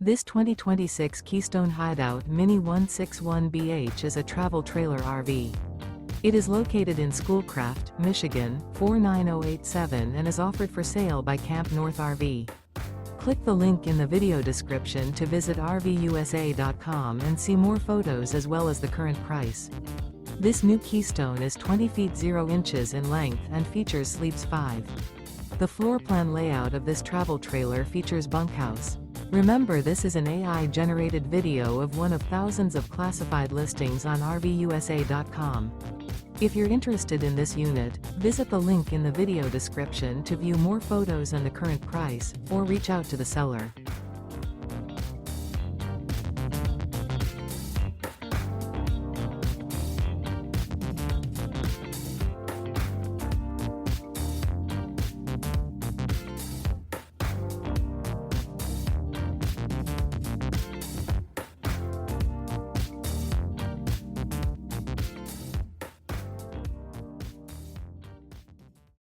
This 2026 Keystone Hideout Mini 161BH is a travel trailer RV. It is located in Schoolcraft, Michigan, 49087 and is offered for sale by CampNorth RV. Click the link in the video description to visit RVUSA.com and see more photos as well as the current price. This new Keystone is 20 feet 0 inches in length and features sleeps 5. The floor plan layout of this travel trailer features bunkhouse. Remember, this is an AI-generated video of one of thousands of classified listings on RVUSA.com. If you're interested in this unit, visit the link in the video description to view more photos and the current price, or reach out to the seller.